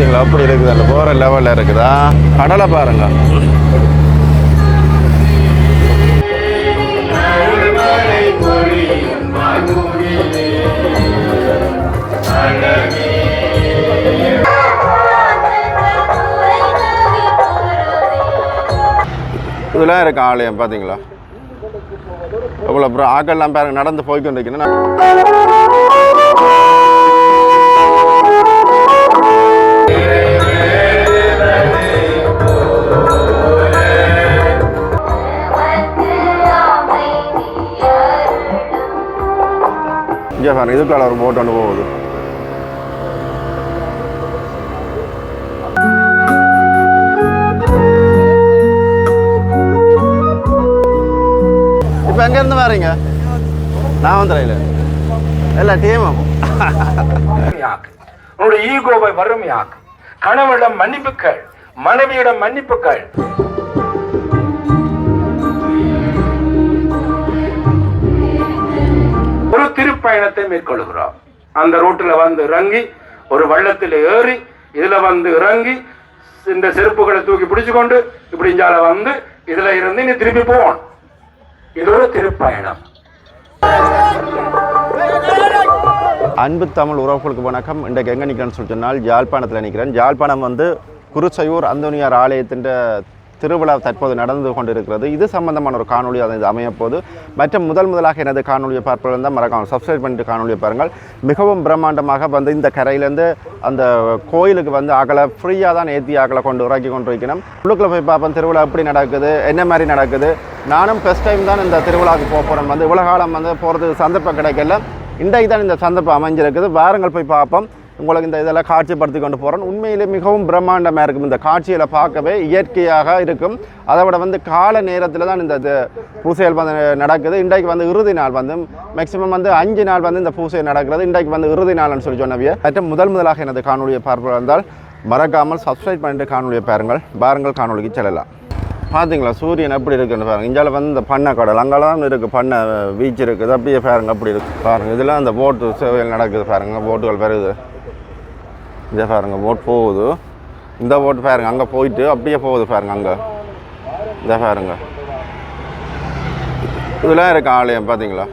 பார்த்தீங்களா அப்படி இருக்குது, அந்த போகிற லெவலில் இருக்குதா. கடலை பாருங்க. இதெல்லாம் இருக்கு ஆலயம் பார்த்தீங்களா, எவ்வளோ அப்புறம் ஆக்கெல்லாம் பாருங்க நடந்து போய்க்கொண்டு இருக்கணும். இங்கே பாருங்க இதுக்குள்ள ஒரு போட் ஒன்று போகுது. இப்போ எங்கேருந்து வரீங்க? நான் வந்துடுறேன் இல்லை டீமும். உன்னுடைய ஈகோவை வறுமையாக்கு. கணவனிடம் மன்னிப்புக்கள், மனைவியிடம் மன்னிப்புக்கள். ஒரு திருப்பயணத்தை மேற்கொள்கிறோம். அந்த ரோட்டில் வந்து இறங்கி ஒரு வள்ளத்தில் ஏறி இதுல வந்து இறங்கி இந்த செருப்புகளை தூக்கி பிடிச்சு கொண்டு இப்படி இஞ்சால வந்து இதுல இருந்து நீ திருப்பி போகணும். இது ஒரு திருப்பயணம். அன்பு தமிழ் உறவுகளுக்கு வணக்கம். இன்றைக்கு எங்கே நிற்கிறேன்னு சொல்லி சொன்னால் யாழ்ப்பாணத்தில் நிற்கிறேன். யாழ்ப்பாணம் வந்து குருச்சையூர் அந்தோனியார் ஆலயத்தின் திருவிழா தற்போது நடந்து கொண்டிருக்கிறது. இது சம்பந்தமான ஒரு காணொலி அது அமையப்போது. மற்றும் முதலாக எனது காணொலியை பார்ப்பது தான் மறக்காமல் சப்ஸ்கிரைப் பண்ணிட்டு காணொலியை பாருங்கள். மிகவும் பிரம்மாண்டமாக வந்து இந்த கரையிலேருந்து அந்த கோயிலுக்கு வந்து அகலை ஃப்ரீயாக தான் ஏற்றி அகலை இறக்கி கொண்டு வைக்கணும். உள்ளுக்குள்ளே போய் பார்ப்பேன் திருவிழா எப்படி நடக்குது, என்ன மாதிரி நடக்குது. நானும் ஃபஸ்ட் டைம் தான் இந்த திருவிழாவுக்கு போகிறேன். வந்து இவ்வளோ காலம் வந்து போகிறதுக்கு சந்தர்ப்பம் கிடைக்கல. இன்றைக்கு தான் இந்த சந்தர்ப்பம் அமைஞ்சிருக்குது. வாருங்கள் போய் பார்ப்போம். உங்களுக்கு இந்த இதெல்லாம் காட்சிப்படுத்தி கொண்டு போகிறேன். உண்மையிலே மிகவும் பிரம்மாண்டமாக இருக்கும். இந்த காட்சியில் பார்க்கவே இயற்கையாக இருக்கும். அதை விட வந்து கால நேரத்தில் தான் இந்த பூசைகள் வந்து நடக்குது. இன்றைக்கு வந்து இறுதி நாள் வந்து மேக்சிமம் வந்து 5 நாள் வந்து இந்த பூசை நடக்கிறது. இன்றைக்கு வந்து இறுதி நாள்னு சொல்லி சொன்னவிய. மற்றும் முதலாக எனது காணொலியை பார்ப்பது இருந்தால் மறக்காமல் சப்ஸ்கிரைப் பண்ணிட்டு காணொலியை பாருங்கள் காணொலிக்கு செல்லலாம். பார்த்தீங்களா சூரியன் எப்படி இருக்குன்னு பாருங்கள். இஞ்சால வந்து இந்த பண்ணை கடல் அங்கெல்லாம் இருக்குது, பண்ணை பீச் இருக்குது. அப்படியே பாருங்கள் அப்படி இருக்குது பாருங்கள். இதெல்லாம் அந்த போட்டு சேவைகள் நடக்குது பாருங்கள். போட்டுகள் வருது. இதே பாருங்கள் போட் போகுது. இந்த போட்டு பாருங்கள் அங்கே போயிட்டு அப்படியே போகுது பாருங்கள். அங்கே இதே பாருங்கள் இதெல்லாம் இருக்குது ஆலயம் பார்த்தீங்களா.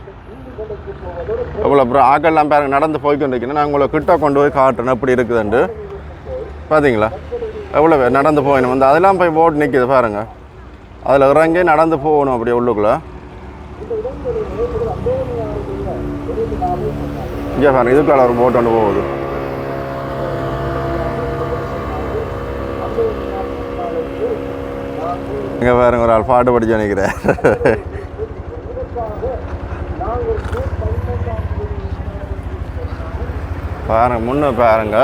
எவ்வளோ அப்புறம் ஆக்கெல்லாம் பாருங்கள் நடந்து போய்க்கொண்டு இருக்கணும். நான் உங்களை கிட்ட கொண்டு போய் காட்டுறேன் எப்படி இருக்குதுன்ட்டு. பார்த்தீங்களா எவ்வளோ நடந்து போகணும். வந்து அதெல்லாம் போய் போட் நிற்கிது பாருங்கள். அதில் இறங்கி நடந்து போகணும் அப்படியே உள்ளுக்குள்ளே. இங்கே பாருங்கள் இதுக்குள்ள ஒரு போட் ஒன்று போகுது. இங்கே பாருங்க ஒரு ஆள் பாட்டு படிச்சு நினைக்கிறேன். பாருங்க முன்ன பாருங்க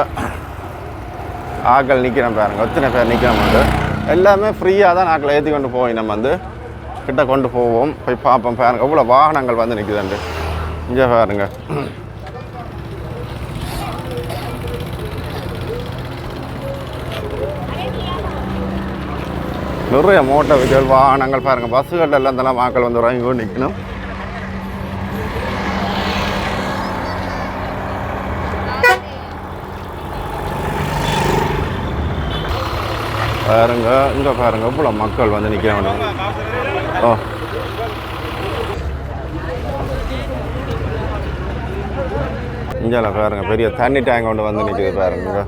ஆக்கள் நிற்கிறேன் பாருங்க. எத்தனை பேர் நிற்கிறோம். எல்லாமே ஃப்ரீயாக தான் ஆக்களை ஏற்றி கொண்டு போய் நம்ம வந்து கிட்ட கொண்டு போவோம். போய் பார்ப்போம் பாருங்க எவ்வளோ வாகனங்கள் வந்து நிற்குதுண்டு. இங்கே பாருங்க நிறைய மோட்டார் வெஹிக்கிள் வாகனங்கள் பாருங்கள். பஸ்ஸுகள் எல்லாம் இதெல்லாம் மக்கள் வந்து வாங்கி கொண்டு நிற்கணும். பாருங்க இங்கே பாருங்க இவ்வளோ மக்கள் வந்து நிற்க வேணும். ஓ இங்கே பாருங்க பெரிய தண்ணி டேங்க் கொண்டு வந்து நிற்குது பாருங்க.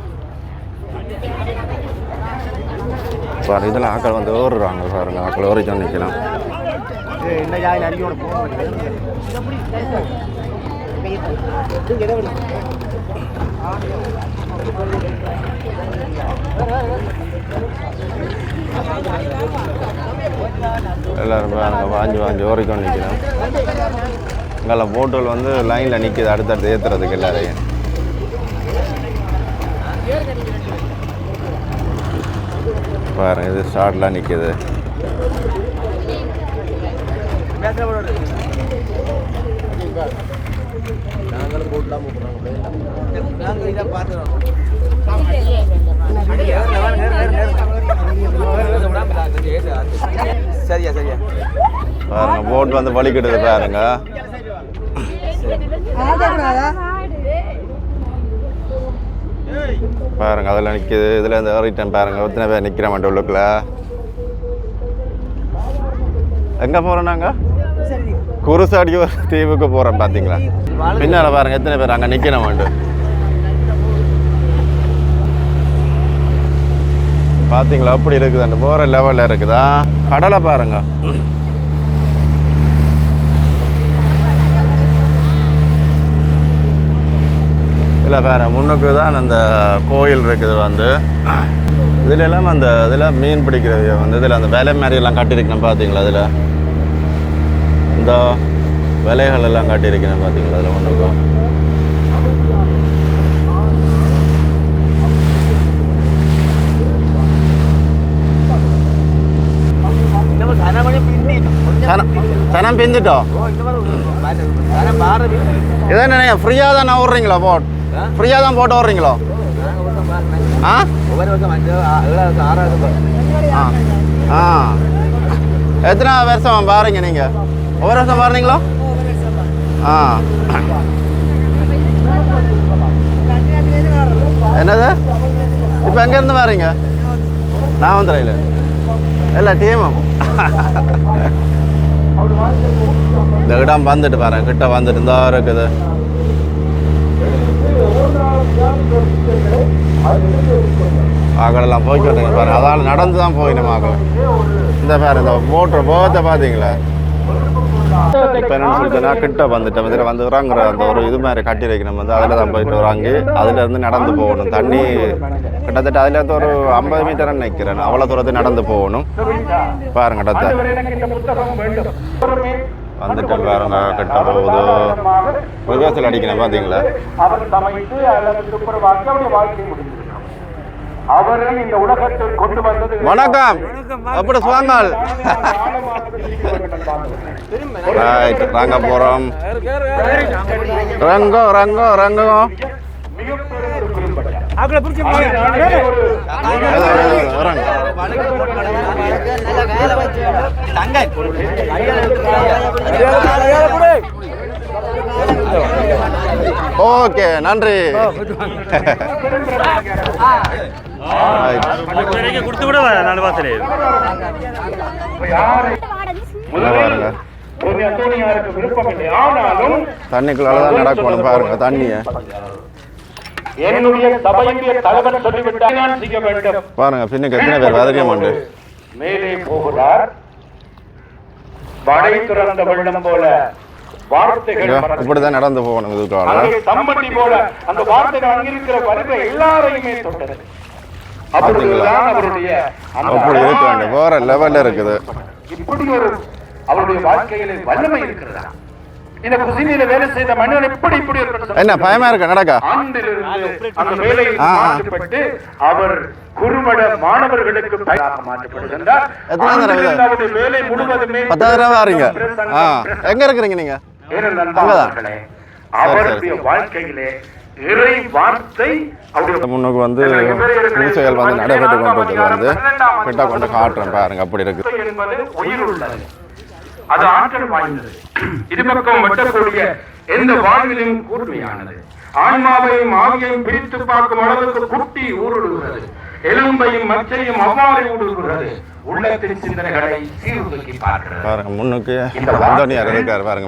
பாருங்க இதில் ஆக்கள் வந்து ஏறுறாங்க பாருங்க. ஆக்கள் ஏறிச்சோம் நிற்கலாம். எல்லோரும் பாருங்க வாஞ்சி ஏறிக்கொண்டு நிற்கலாம். இங்கெல்லாம் போட்டுகள் வந்து லைனில் நிற்கிது அடுத்தடுத்து ஏற்றுறதுக்கு எல்லாரையும். பாருங்க இது ஸ்டார்ட்லாம் நிற்கிது. பாருங்க போட் வந்து வலிக்கிடுது பாருங்க. பாருங்க அதில் நிற்கிது. இதில் இந்த ஏறிட்டேன் பாருங்க. எத்தனை பேர் நிற்கிற மாட்டோம் உள்ளுக்குள்ள. எங்கே போகிறோம் நாங்கள்? குருசாடி தீவுக்கு போகிறோம். பார்த்தீங்களா பின்னால் பாருங்க எத்தனை பேர் அங்கே நிற்கிற மாட்டோம். பார்த்தீங்களா அப்படி இருக்குது. அந்த போகிற லெவலில் இருக்குதா. கடலை பாருங்க. இல்லை வேறு முன்னுக்கு தான் அந்த கோயில் இருக்குது. வந்து இதில் எல்லாம் அந்த இதில் மீன் பிடிக்கிறது வந்து இதில் அந்த வேலை மாதிரி எல்லாம் கட்டியிருக்கணும். பார்த்தீங்களா அதில் இந்த விலைகள் எல்லாம் காட்டியிருக்கேன். பார்த்தீங்களா அதில் ஒன்றுக்கும் சனம் பிந்துட்டோம். இதான் என்ன ஃப்ரீயாக தான் விட்றீங்களா? ஃப்ரீயாக தான் போட்டு விட்றீங்களோ? ஆ ஆ எத்தனை வருஷம் பாருங்க நீங்கள்? ஒவ்வொரு வருஷம் பாருங்களோ? ஆ என்னது இப்போ எங்கேருந்து பாருங்க? நான் வந்துடுறேன் இல்லை டீமும் இந்த இடம் வந்துட்டு பாருங்க. கிட்ட வந்துட்டு இருந்தா இருக்குது. ஆகலாம் போய்க்கிட்டுங்க பாருங்க. அதால் நடந்து தான் போயிடுமாங்க. இந்த பாரு இந்த மோட்டர் போகத்தை பார்த்தீங்களா? இப்போ என்னென்னு சொல்லிட்டுனா கிட்ட வந்துட்டோம். இதில் வந்து இறங்குற அந்த ஒரு இது மாதிரி கட்டி வைக்கணும். வந்து அதில் தான் போயிட்டு வராங்க. அதுலேருந்து நடந்து போகணும். தண்ணி கிட்டத்தட்ட அதுலேருந்து ஒரு 50 மீட்டர் நிற்கிறேன். அவ்வளோ தூரத்தை நடந்து போகணும். பாருங்க இடத்த வந்துட்டு பாருங்க. கிட்ட போகுது. விகாசத்தில் அடிக்கணும். பார்த்தீங்களா? வணக்கம். அப்படி சுவாங்கள் நாங்க போறோம். ரங்கோ ரங்கோ ரங்கோ ஓகே நன்றி. கொடுத்து விட நாலு வாசல் தண்ணிக்குள்ளதான் நடக்கணும். பாருங்க தண்ணிய பாருங்க. பின்னுக்கு எத்தனை பேர் வதக்க மாட்டேன். மேலே போகிறார். வடை திறந்த வெள்ளம் போல இப்படிதான் நடந்து போகணும். சம்பட்டி போல அந்த வார்த்தைகள் அங்கிருக்கிற வருகை எல்லாரையுமே தொட்டது. அப்படி இருக்க வேண்டும். வேற லெவல்ல இருக்குது. இப்படி ஒரு அவருடைய வாழ்க்கையில வல்லமை இருக்கிறதா? இந்த குசினியில வேலை செய்த மனிதன் எப்படி இப்படி என்ன பயமா இருக்க நடக்க அந்த வேலையில் மாற்றப்பட்டு அவர் குறுமட மாணவர்களுக்கு மாற்றப்படுகின்றார். வேலை முழுவதுமே 10,000 வாரீங்க. எங்க இருக்கிறீங்க நீங்க? அவருடைய வாழ்க்கையிலே இறை வார்த்தை முன்னுக்கு வந்து பூசைகள் வந்து நடைபெற்று கொண்டிருக்கிறது. வந்து கிட்ட கொண்டு காட்டுறேன் பாருங்க. அப்படி இருக்கு என்பது உயிர் உள்ளது. அது ஆற்றல் வாய்ந்தது. இருபக்கம் வெட்டக்கூடிய எந்த வாழ்விலும் கூர்மையானது. ஆன்மாவையும் ஆவியையும் பிரித்து பார்க்கும் அளவுக்கு குட்டி ஊடுருகிறது. எலும்பையும் மச்சையும் அவ்வாறு ஊடுருகிறது. உள்ளத்தின் சிந்தனைகளை சீர்தூக்கி பார்க்கிறது. பாருங்க முன்னுக்கு வந்தோனியார் இருக்காரு பாருங்க.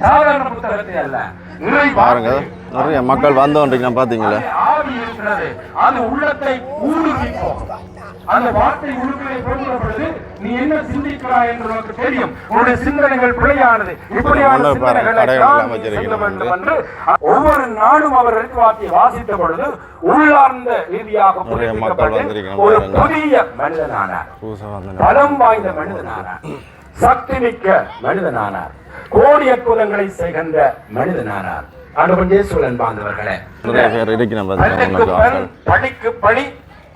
சாதாரண புத்தகத்தை அல்ல. பாருங்க நிறைய மக்கள் வந்தோன்றீங்க பாத்தீங்களா? அது உள்ளத்தை ஊடுருவிக்கும். அந்த வார்த்தை உள்ளுக்குள்ளே போகிற பொழுது நீ என்ன சிந்திக்கிறாய் என்று உனக்கு தெரியும். உன்னுடைய சிந்தனைகள் பிழையானது. இப்படியான ஒவ்வொரு நாளும் அவர் வார்த்தையை வாசித்த பொழுது உள்ளார்ந்த ரீதியாக ஒரு புதிய மனிதனானார். பலம் வாய்ந்த மனிதனானார். சக்தி மிக்க மனிதனானார். கோடி அற்புதங்களை செய்கின்ற மனிதனானார். படிக்கு படி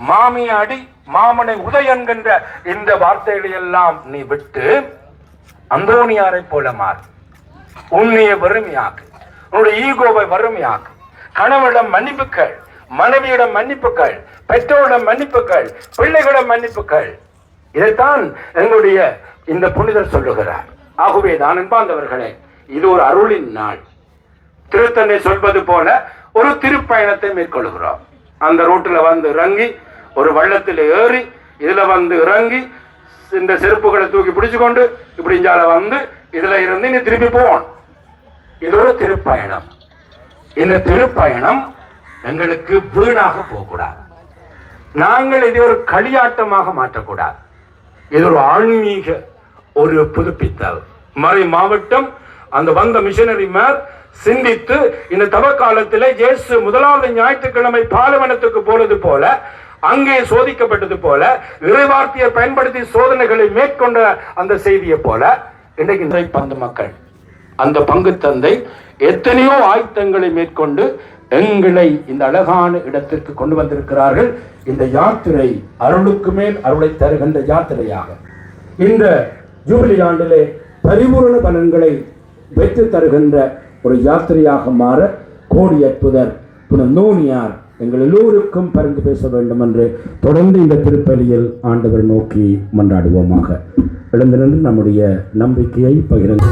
மாமி அடி மாமனை உதயன்கின்ற இந்த வார்த்தைகளை எல்லாம் நீ விட்டு அந்தோனியாரை போல மாறு. உன்னைய வறுமையாக்கு. உன்னுடைய ஈகோவை வறுமையாக்கு. கணவனிடம் மன்னிப்புகள், மனைவியிடம் மன்னிப்புகள், பெற்றோரிடம் மன்னிப்புகள், பிள்ளைகளிடம் மன்னிப்புகள். இதைத்தான் எங்களுடைய இந்த புனிதர் சொல்லுகிறார். ஆகவே நான் அன்பார்ந்தவர்களே, இது ஒரு அருளின் நாள். திருத்தந்தை சொல்வது போல ஒரு திருப்பயணத்தை மேற்கொள்கிறோம். அந்த ரோட்டில் வந்து இறங்கி ஒரு வள்ளத்தில் ஏறி இதுல வந்து இறங்கி இந்த செருப்புகளை தூக்கி பிடிச்சுக்கொண்டு இப்படி இஞ்சால வந்து இதுல இருந்து நீ திருப்பி போவோம். இது ஒரு திருப்பயணம். இந்த திருப்பயணம் எங்களுக்கு வீணாக போகக்கூடாது. நாங்கள் இதை ஒரு களியாட்டமாக மாற்றக்கூடாது. இது ஒரு ஆன்மீக ஒரு புதுப்பித்தல். மறை மாவட்டம் அந்த வந்த மிஷனரிமார் சிந்தித்து இந்த தவ காலத்தில் இயேசு முதலாவது ஞாயிற்றுக்கிழமை பாலைவனத்துக்கு போனது போல, அங்கே சோதிக்கப்பட்டது போல, இறைவார்த்தையை பயன்படுத்தி சோதனைகளை மேற்கொண்ட அந்த செய்தியை போல இன்றைக்கு பந்து மக்கள் அந்த பங்கு தந்தை எத்தனையோ ஆயத்தங்களை மேற்கொண்டு எங்களை இந்த அழகான இடத்திற்கு கொண்டு வந்திருக்கிறார்கள். இந்த யாத்திரை அருளுக்கு மேல் அருளை தருகின்ற யாத்திரையாக இந்த ஜூபிலி ஆண்டிலே பரிபூரண பலன்களை பெற்று தருகின்ற ஒரு யாத்திரையாக மாற கோடி அற்புதர் நோனியார் எங்கள் எல்லோருக்கும் பரிந்து பேச வேண்டும் என்று தொடர்ந்து இந்த திருப்பலியில் ஆண்டவர் நோக்கி மன்றாடுவோமாக. எழுந்து நின்று நம்முடைய நம்பிக்கையை பகிர்ந்து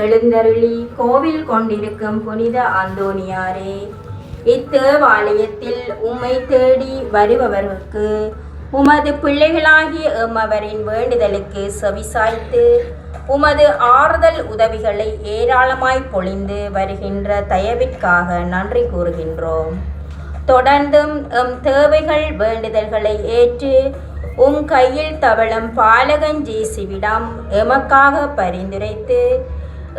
எழுந்தருளி கோவில் கொண்டிருக்கும் புனித அந்தோனியாரே, இத்தேவாலயத்தில் உம்மை தேடி வருபவர்களுக்கு உமது பிள்ளைகளாகிய எம்மவரின் வேண்டுதலுக்கு செவிசாய்த்து உமது ஆறுதல் உதவிகளை ஏராளமாய் பொழிந்து வருகின்ற தயவிற்காக நன்றி கூறுகின்றோம். தொடர்ந்தும் எம் தேவைகள் வேண்டுதல்களை ஏற்று உம் கையில் தவழும் பாலகன் ஜேசுவிடம் எமக்காக பரிந்துரைத்து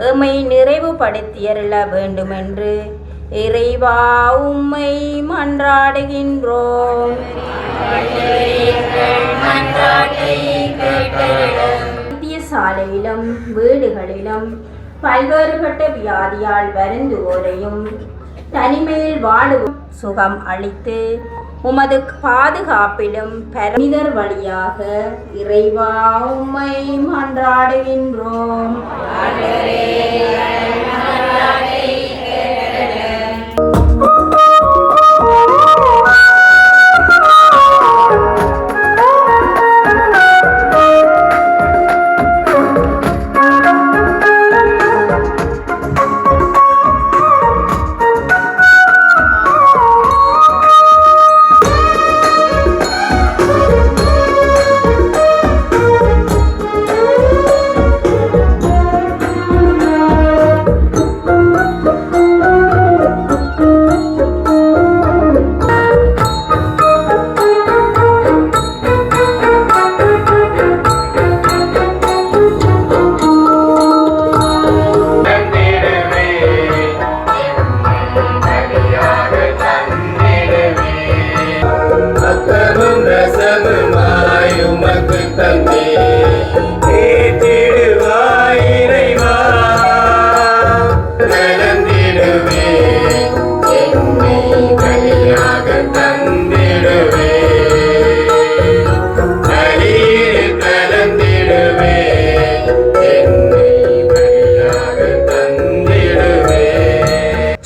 எம்மை நிறைவுபடுத்தியருள வேண்டுமென்று இறைவா உம்மை மன்றாடுகின்றோம். வைத்தியசாலையிலும் வீடுகளிலும் பல்வேறுபட்ட வியாதியால் வருந்துவோரையும் தனிமையில் வாழும் சுகம் அளித்து உமது பாதுகாப்பிலும் பரமிதர் வழியாக இறைவா உம்மை மன்றாடுகின்றோம்.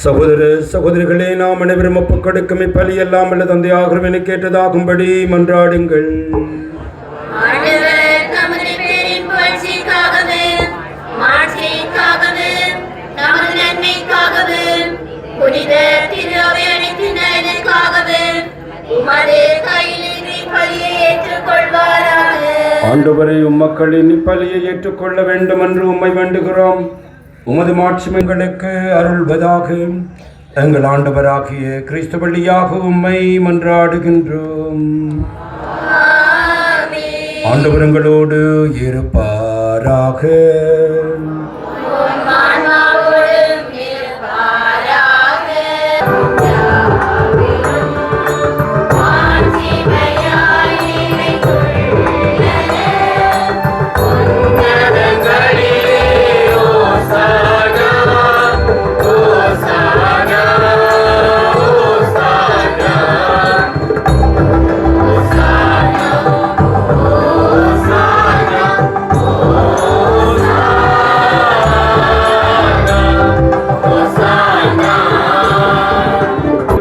சகோதர சகோதரிகளே, நாம் அனைவரும் ஒப்புக் கொடுக்கும் இப்பலி எல்லாம் வல்ல தந்தையாகிறவனை கேட்டதாகும்படி மன்றாடுங்கள். புனித உமது கையிலிருந்து பலியை ஏற்றுக்கொள்வாராக. ஆண்டவரை உம்மக்களின் இப்பலியை ஏற்றுக்கொள்ள வேண்டும் என்று உம்மை வேண்டுகிறோம். உமது மாட்சிமைகளுக்கு அருள்வதாக. எங்கள் ஆண்டவராகிய கிறிஸ்து வழியாக உம்மை மன்றாடுகின்றோம். ஆண்டவர் எங்களோடு இருப்பாராக.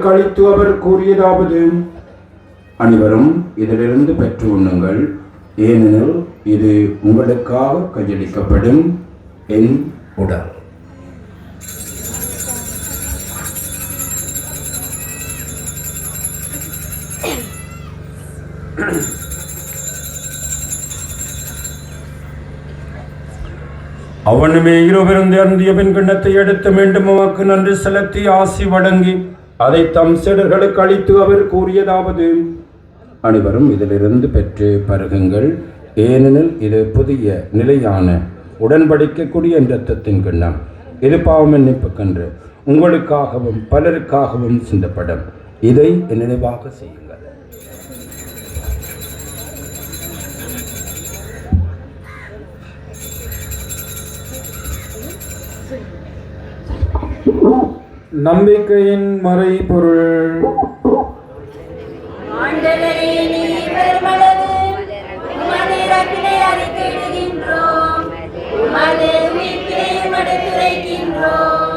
கழித்து அவர் கூறியதாவது, அனைவரும் இதிலிருந்து பெற்று உண்ணுங்கள், ஏனெனில் இது உங்களுக்காக கையளிக்கப்படும் என் உடல். அவனுமே இருவருந்து அருந்திய பின் கிண்ணத்தை எடுத்து மீண்டும் உமக்கு நன்றி செலுத்தி ஆசி வழங்கி அதை தம் சீடர்களுக்கு அளித்து அவர் கூறியதாவது, அனைவரும் இதிலிருந்து பெற்று பருகுங்கள், ஏனெனில் இது புதிய நிலையான உடன்படிக்கக்கூடிய இரத்தத்தின் கிண்ணம். இது பாவ மன்னிப்புக்கென்று உங்களுக்காகவும் பலருக்காகவும் சிந்தப்படும். இதை நினைவாக செய்யுங்கள். நம்பிக்கையின் மறைபொருள். ஆண்டவரே, நீர் பெருமளவு உமது இரக்கத்தை அறிக்கையிடுகின்றோம், உமது உயிர்ப்பையும் எடுத்துரைக்கின்றோம்.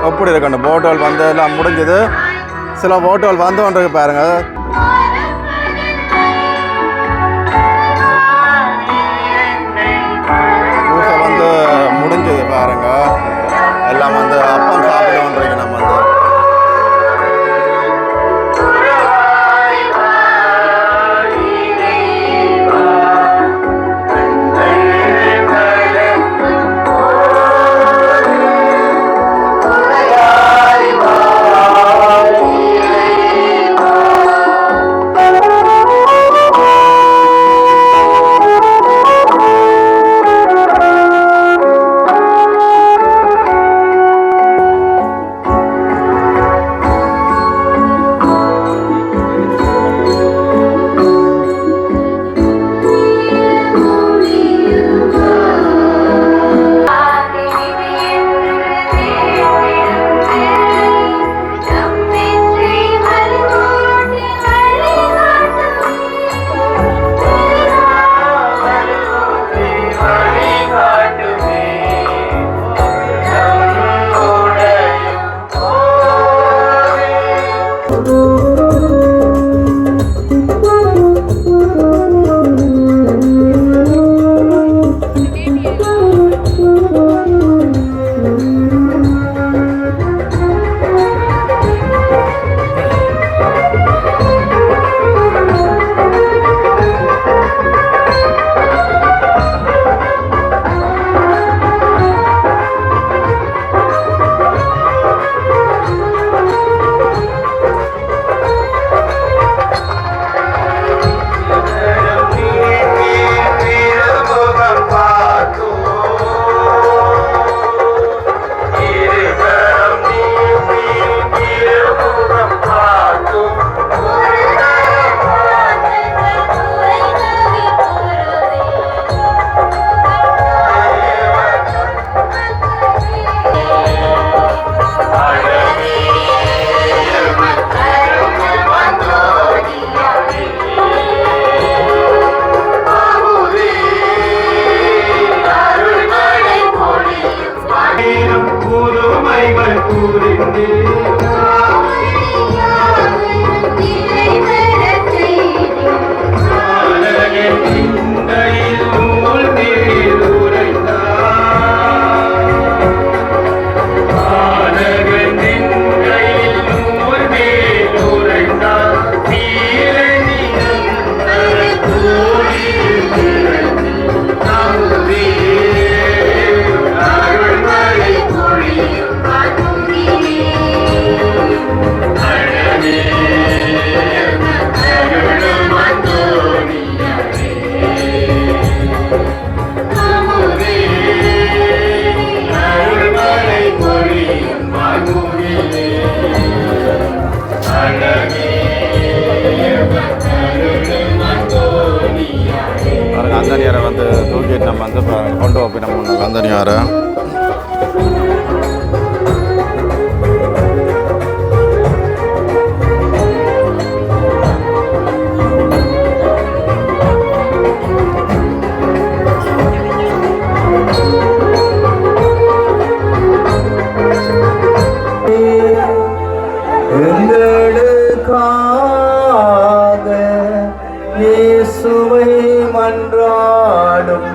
எப்படி இருக்கு அந்த போட்டோல் வந்து எல்லாம் முடிஞ்சது. சில போட்டோல் வந்து கொண்டிருக்கு பாருங்க. பூசை வந்து முடிஞ்சது பாருங்க. எல்லாம் வந்து அப்பம் சாப்பிட்டு கொண்டிருக்கு நம்ம கொண்டு போய் நம்ம வந்தனியார இயேசுவை மன்றாடும்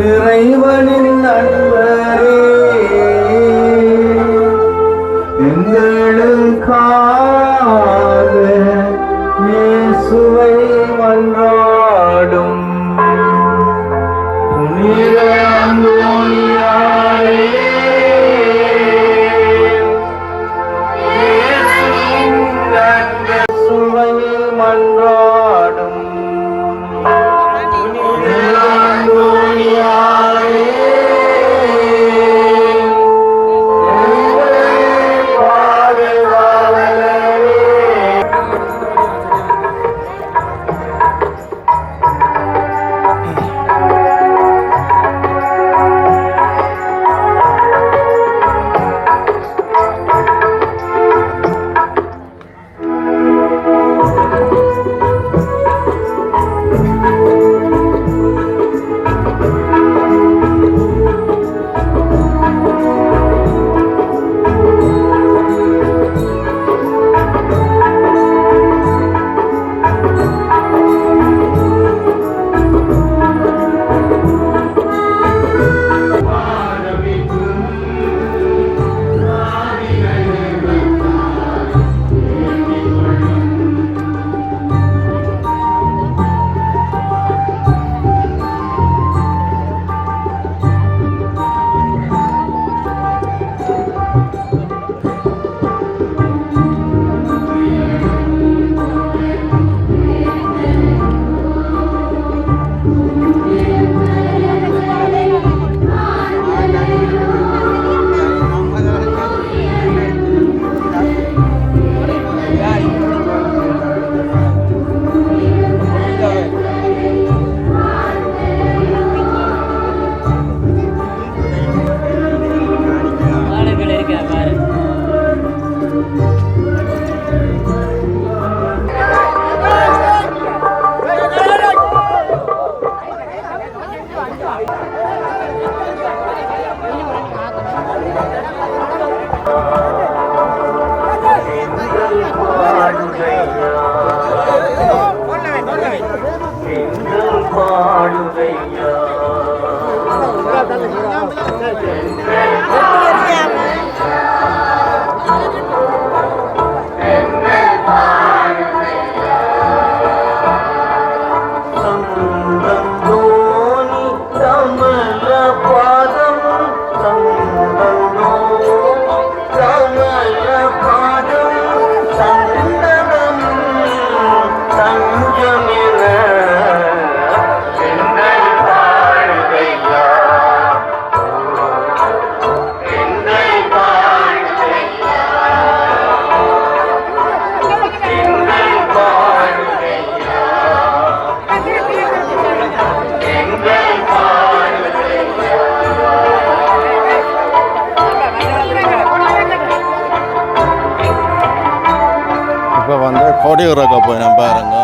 இறைவனின் நண்பரே எங்களுக்காக இயேசுவை மன்றாடும் புனித அந்தோனியாரே இயேசுவை மன்றாடும் கோடியூராக்க போய் நான் பாருங்க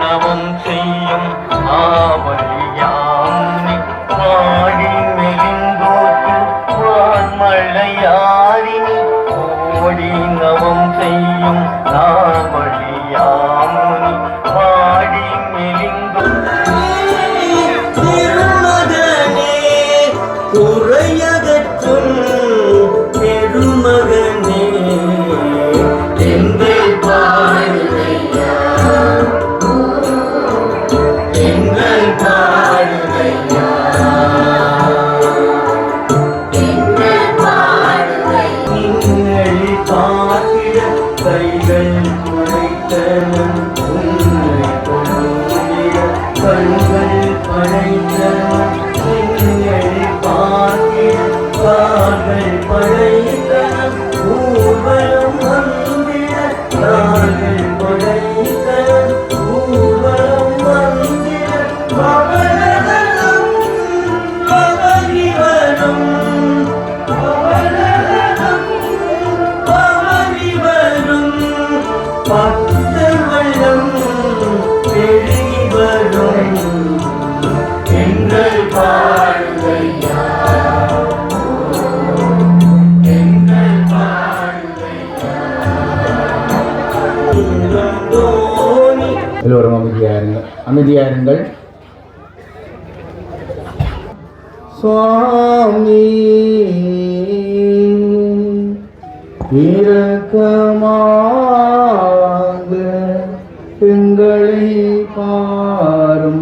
நவம் செய்யும் ஆவலியாம் பாடி மெலிந்தோட்டு வான்மழையாரினி ஓடி நவம் செய்யும் ஆவலியாம் பாடி மெலிந்தோ திருமகனே குறையகற்றும் பெருமகனே படைத்தனர் எங்களை பார்க்கிட கால்கள் படைத்தனர் ஊர்வலம் வந்திட கால்கள் படைத்தனர் ஊர்வலம் வந்திட பவனதனம் பவனிவனம் பவனதனம் பவனிவனம் பக்தர் வெள்ளம் பெருகி வரும் எங்கள் பாடுகையா எங்கள் பாடுகையா தோணி எல்லோரும் அமைதியாக இருங்கள். சுவாமி இரக்கமாக எங்களை பாரும்.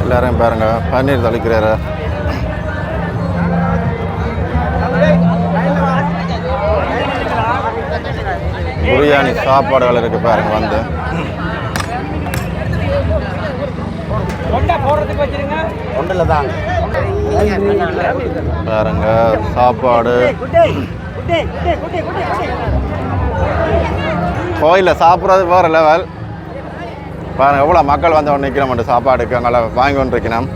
எல்லாரும் பாருங்க பன்னீர் தெளிக்கிறாரு. பிரியாணி சாப்பாடுகள் இருக்கு பாருங்க. வந்து பாருங்க சாப்பாடு. கோயிலில் சாப்பிட்றது வேறு லெவல். பாருங்க எவ்வளோ மக்கள் வந்து ஒன்று நிற்கிறோம் சாப்பாடுக்கு. அங்கே வாங்கி கொண்டு இருக்கணும்.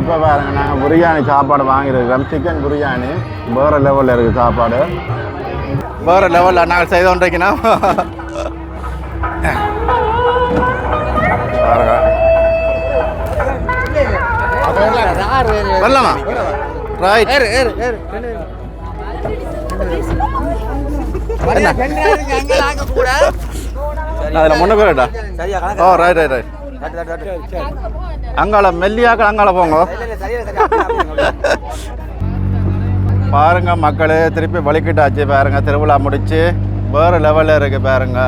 இப்போ பாருங்க நாங்கள் பிரியாணி சாப்பாடு வாங்கியிருக்கிறோம். சிக்கன் பிரியாணி வேறு லெவலில் இருக்குது சாப்பாடு. வேறு லெவலில் நாங்கள் செய்து கொண்டு இருக்கணும். பாருங்க வரலாமா? ரைட். அதில் முன்ன பேருடா. ஓ ரைட் ரைட் ரைட். அங்கால மெல்லியாக்கள் அங்கால போங்க. பாருங்க மக்களே திருப்பி வலிக்கிட்டாச்சு. பாருங்க திருவிழா முடிச்சு வேறு லெவலில் இருக்குது பாருங்க.